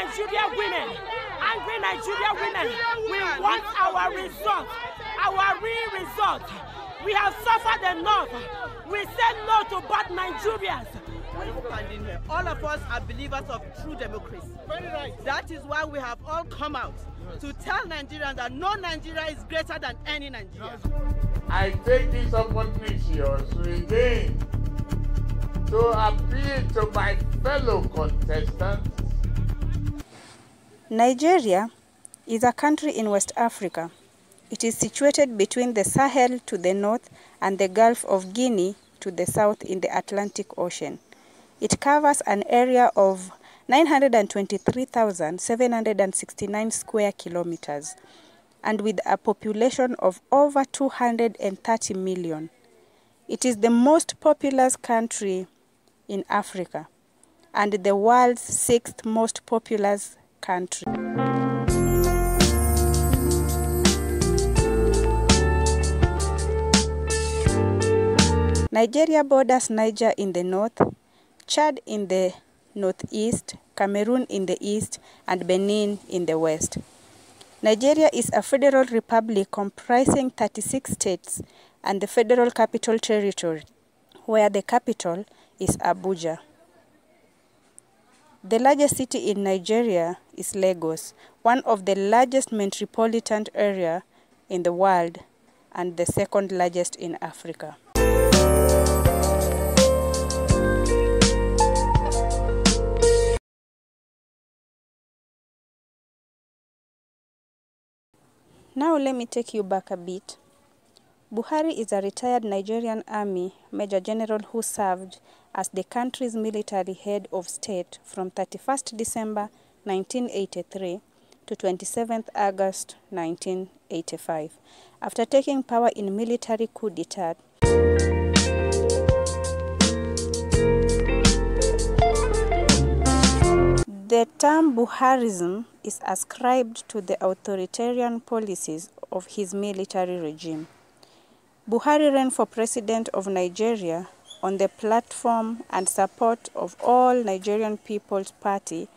Nigerian women, angry Nigerian women, we want our result, our real result. We have suffered enough. We said no to bad Nigerians. Standing here, all of us are believers of true democracy. Very right. That is why we have all come out to tell Nigerians that no Nigeria is greater than any Nigeria. I take this opportunity also again to appeal to my fellow contestants. Nigeria is a country in West Africa. It is situated between the Sahel to the north and the Gulf of Guinea to the south in the Atlantic Ocean. It covers an area of 923,769 square kilometers and with a population of over 230 million. It is the most populous country in Africa and the world's sixth most populous country. Nigeria borders Niger in the north, Chad in the northeast, Cameroon in the east, and Benin in the west. Nigeria is a federal republic comprising 36 states and the Federal Capital Territory, where the capital is Abuja. The largest city in Nigeria is Lagos, one of the largest metropolitan areas in the world and the second largest in Africa. Now let me take you back a bit. Buhari is a retired Nigerian Army Major General who served as the country's military head of state from 31st December 1983 to 27th August 1985, after taking power in military coup d'etat. The term Buharism is ascribed to the authoritarian policies of his military regime. Buhari ran for president of Nigeria on the platform and support of All Nigerian People's Party,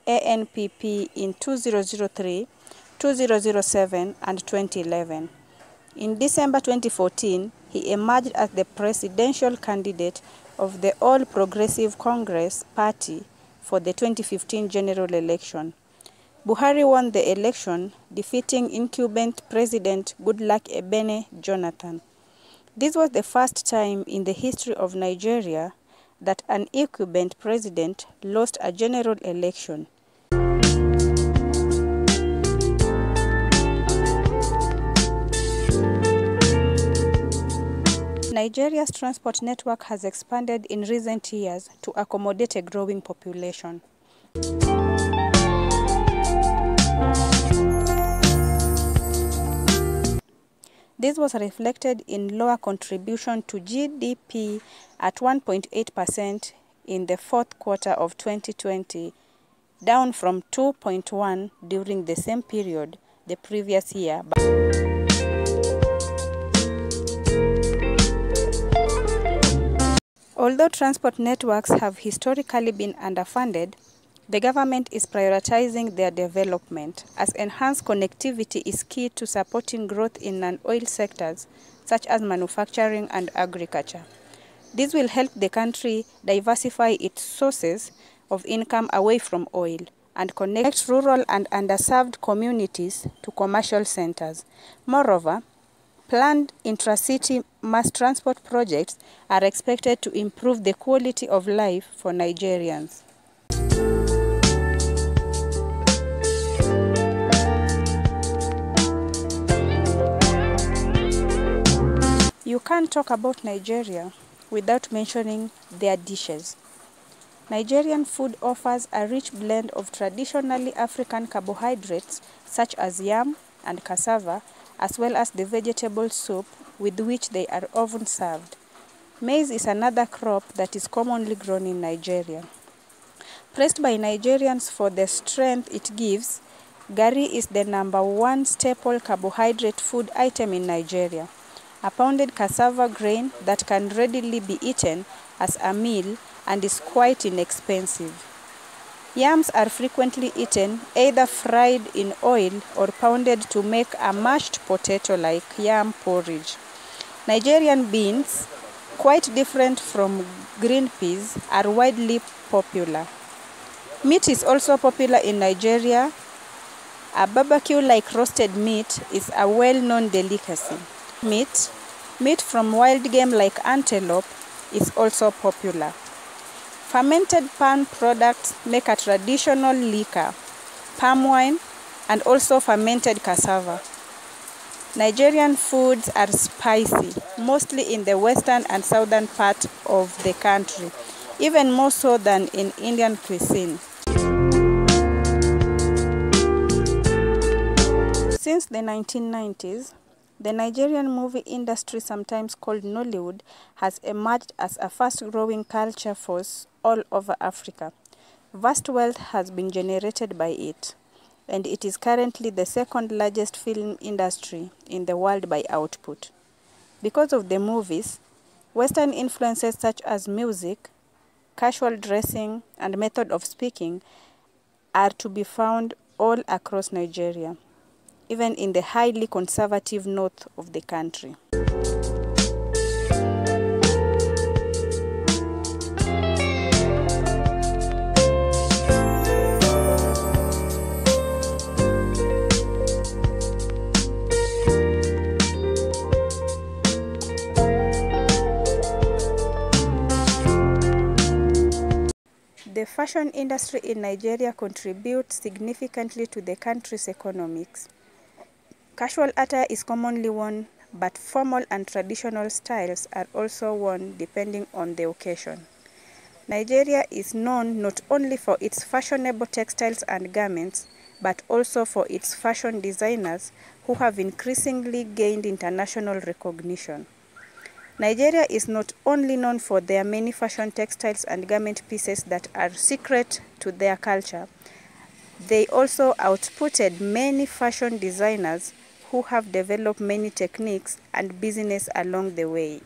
ANPP, in 2003, 2007, and 2011. In December 2014, he emerged as the presidential candidate of the All Progressive Congress Party for the 2015 general election. Buhari won the election, defeating incumbent President Goodluck Ebele Jonathan. This was the first time in the history of Nigeria that an incumbent president lost a general election. Nigeria's transport network has expanded in recent years to accommodate a growing population. This was reflected in lower contribution to GDP at 1.8% in the fourth quarter of 2020, down from 2.1% during the same period the previous year. Although transport networks have historically been underfunded, the government is prioritizing their development, as enhanced connectivity is key to supporting growth in non-oil sectors such as manufacturing and agriculture. This will help the country diversify its sources of income away from oil and connect rural and underserved communities to commercial centers. Moreover, planned intracity mass transport projects are expected to improve the quality of life for Nigerians. You can't talk about Nigeria without mentioning their dishes. Nigerian food offers a rich blend of traditionally African carbohydrates such as yam and cassava, as well as the vegetable soup with which they are often served. Maize is another crop that is commonly grown in Nigeria. Praised by Nigerians for the strength it gives, garri is the #1 staple carbohydrate food item in Nigeria, a pounded cassava grain that can readily be eaten as a meal and is quite inexpensive. Yams are frequently eaten either fried in oil or pounded to make a mashed potato like yam porridge. Nigerian beans, quite different from green peas, are widely popular. Meat is also popular in Nigeria. A barbecue-like roasted meat is a well-known delicacy. Meat from wild game like antelope is also popular. Fermented palm products make a traditional liquor, palm wine, and also fermented cassava. Nigerian foods are spicy, mostly in the western and southern part of the country, even more so than in Indian cuisine. Since the 1990s, the Nigerian movie industry, sometimes called Nollywood, has emerged as a fast-growing culture force all over Africa. Vast wealth has been generated by it, and it is currently the second largest film industry in the world by output. Because of the movies, Western influences such as music, casual dressing, and method of speaking are to be found all across Nigeria, even in the highly conservative north of the country. The fashion industry in Nigeria contributes significantly to the country's economics. Casual attire is commonly worn, but formal and traditional styles are also worn depending on the occasion. Nigeria is known not only for its fashionable textiles and garments, but also for its fashion designers who have increasingly gained international recognition. Nigeria is not only known for their many fashion textiles and garment pieces that are secret to their culture, they also outputted many fashion designers who have developed many techniques and business along the way.